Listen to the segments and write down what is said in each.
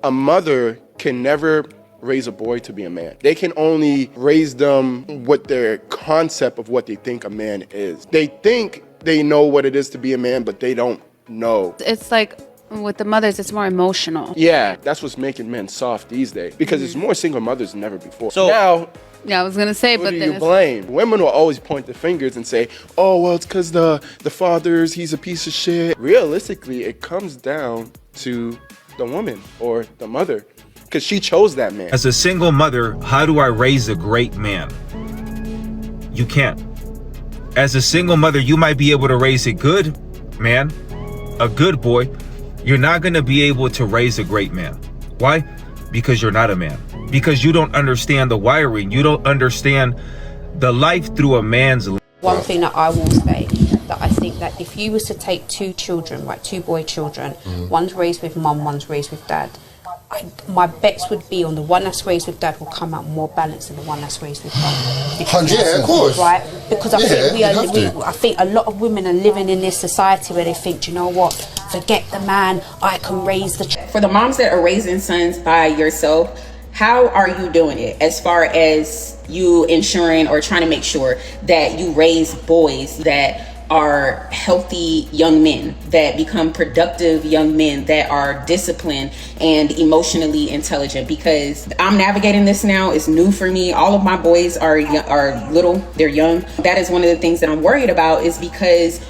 A mother can never raise a boy to be a man. They can only raise them with their concept of what they think a man is. They think they know what it is to be a man, but they don't know. It's like with the mothers, it's more emotional. Yeah, that's what's making men soft these days, because there's more single mothers than ever before. So now, Yeah, I was gonna say, who but do then you blame? Women will always point the fingers and say, oh, well, it's because the father's, he's a piece of shit. Realistically, it comes down to the woman or the mother, because she chose that man. As a single mother, how do I raise a great man? You can't. As a single mother, you might be able to raise a good man, a good boy. You're not going to be able to raise a great man. Why? Because you're not a man. Because you don't understand the wiring. You don't understand the life through a man's lens. One thing that I will say, that I think that if you was to take two children, like two boy children, one's raised with mum, one's raised with dad, my bets would be on the one that's raised with dad will come out more balanced than the one that's raised with mum. Yeah, of course. Right? Because I think you I think a lot of women are living in this society where they think, do you know what? Forget the man, I can raise the child. For the moms that are raising sons by yourself, how are you doing it as far as you ensuring or trying to make sure that you raise boys that are healthy young men, that become productive young men, that are disciplined and emotionally intelligent? Because I'm navigating this now. It's new for me. All of my boys are little, they're young. That is one of the things that I'm worried about, is because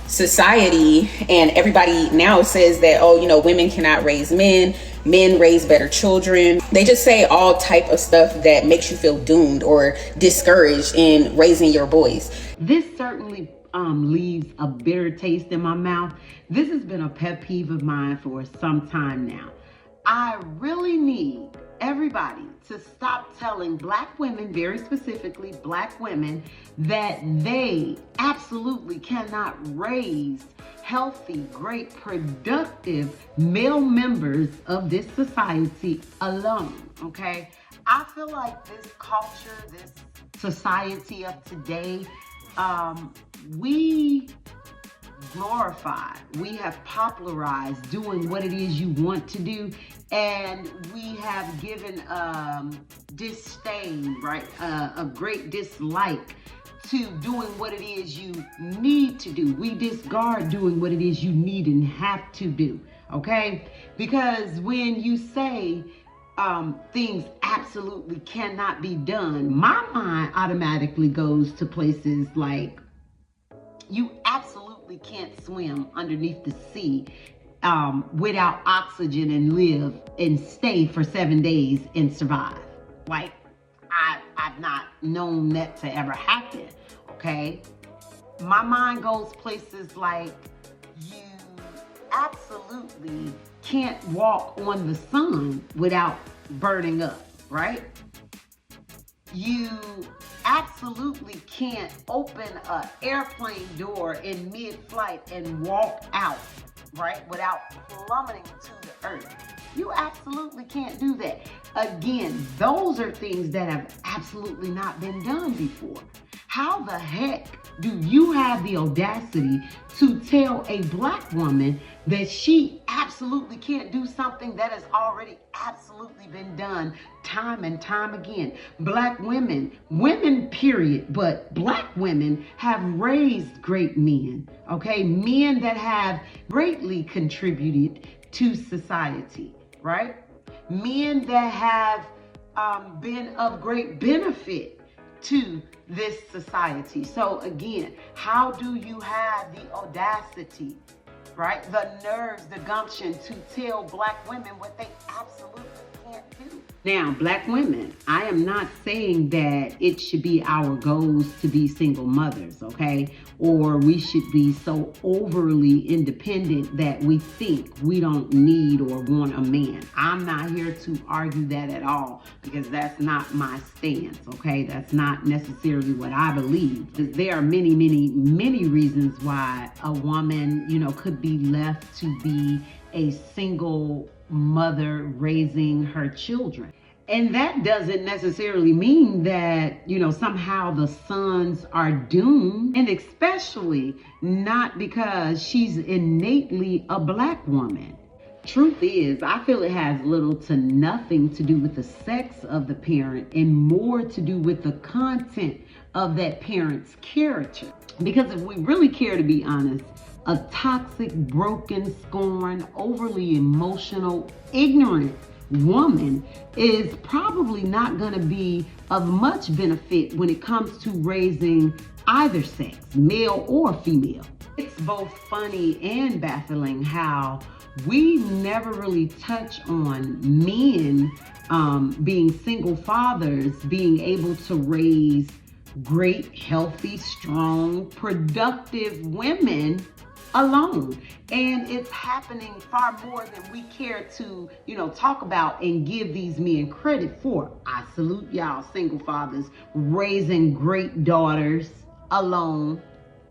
society and everybody now says that, oh, you know, women cannot raise men raise better children. They just say all type of stuff that makes you feel doomed or discouraged in raising your boys. This certainly leaves a bitter taste in my mouth. This has been a pet peeve of mine for some time now. I really need everybody to stop telling Black women, very specifically Black women, that they absolutely cannot raise healthy, great, productive male members of this society alone, okay? I feel like this culture, this society of today, we glorify, we have popularized doing what it is you want to do, and we have given disdain, right, a great dislike to doing what it is you need to do. We discard doing what it is you need and have to do, okay? Because when you say things absolutely cannot be done, my mind automatically goes to places like, you absolutely can't swim underneath the sea without oxygen and live and stay for 7 days and survive. Like, I've not known that to ever happen, okay? My mind goes places like, you absolutely can't walk on the sun without burning up, right? You absolutely can't open an airplane door in mid-flight and walk out, right, without plummeting to the earth. You absolutely can't do that. Again, those are things that have absolutely not been done before. How the heck do you have the audacity to tell a Black woman that she absolutely can't do something that has already absolutely been done time and time again? Black women period, but Black women have raised great men, okay? Men that have greatly contributed to society, right? Men that have been of great benefit to this society. So again, how do you have the audacity, right, the nerves, the gumption to tell Black women what they absolutely can't do? Now, Black women, I am not saying that it should be our goals to be single mothers, okay? Or we should be so overly independent that we think we don't need or want a man. I'm not here to argue that at all, because that's not my stance, okay? That's not necessarily what I believe. There are many, many, many reasons why a woman, you know, could be left to be a single mother raising her children. And that doesn't necessarily mean that, you know, somehow the sons are doomed, and especially not because she's innately a Black woman. Truth is, I feel it has little to nothing to do with the sex of the parent and more to do with the content of that parent's character. Because if we really care to be honest, a toxic, broken, scorned, overly emotional, ignorant woman is probably not going to be of much benefit when it comes to raising either sex, male or female. It's both funny and baffling how we never really touch on men being single fathers, being able to raise great, healthy, strong, productive women alone. And it's happening far more than we care to, talk about and give these men credit for. I salute y'all single fathers raising great daughters alone.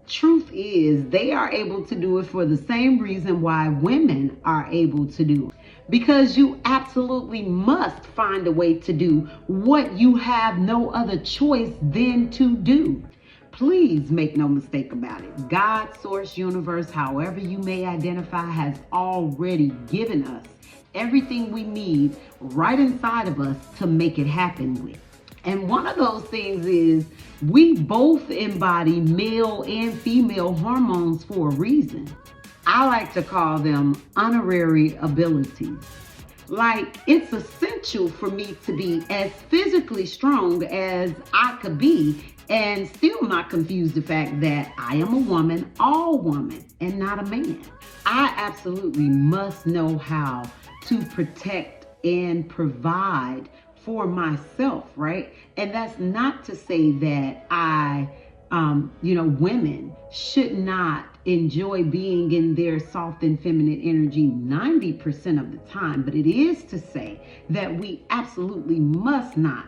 Truth is, they are able to do it for the same reason why women are able to do it. Because you absolutely must find a way to do what you have no other choice than to do. Please make no mistake about it. God, source, universe, however you may identify, has already given us everything we need right inside of us to make it happen with. And one of those things is we both embody male and female hormones for a reason. I like to call them honorary abilities. Like, it's essential for me to be as physically strong as I could be and still not confuse the fact that I am a woman, all woman, and not a man. I absolutely must know how to protect and provide for myself, right? And that's not to say that women should not enjoy being in their soft and feminine energy 90% of the time, but it is to say that we absolutely must not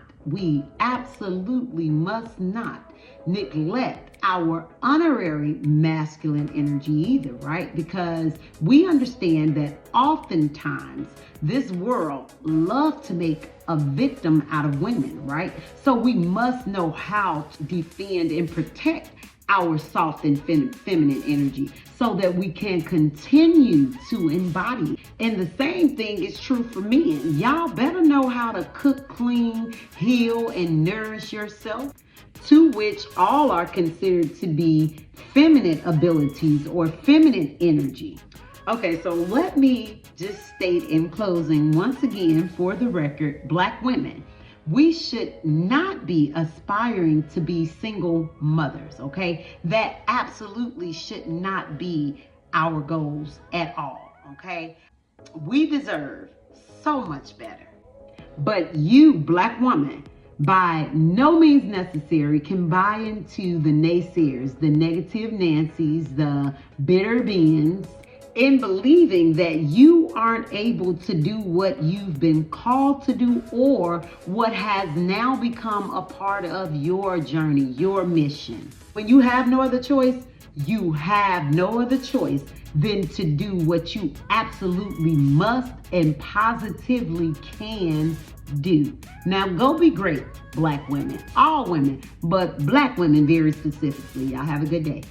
neglect our honorary masculine energy either, right? Because we understand that oftentimes this world loves to make a victim out of women, right? So we must know how to defend and protect our soft and feminine energy so that we can continue to embody. And the same thing is true for men. Y'all better know how to cook, clean, heal, and nourish yourself, to which all are considered to be feminine abilities or feminine energy. Okay, so let me just state in closing, once again, for the record, Black women, we should not be aspiring to be single mothers, okay? That absolutely should not be our goals at all, okay? We deserve so much better. But you, Black woman, by no means necessary can buy into the naysayers, the negative Nancys, the bitter Bens, in believing that you aren't able to do what you've been called to do or what has now become a part of your journey, your mission. When you have no other choice, you have no other choice than to do what you absolutely must and positively can do. Now go be great, Black women, all women, but Black women very specifically. Y'all have a good day.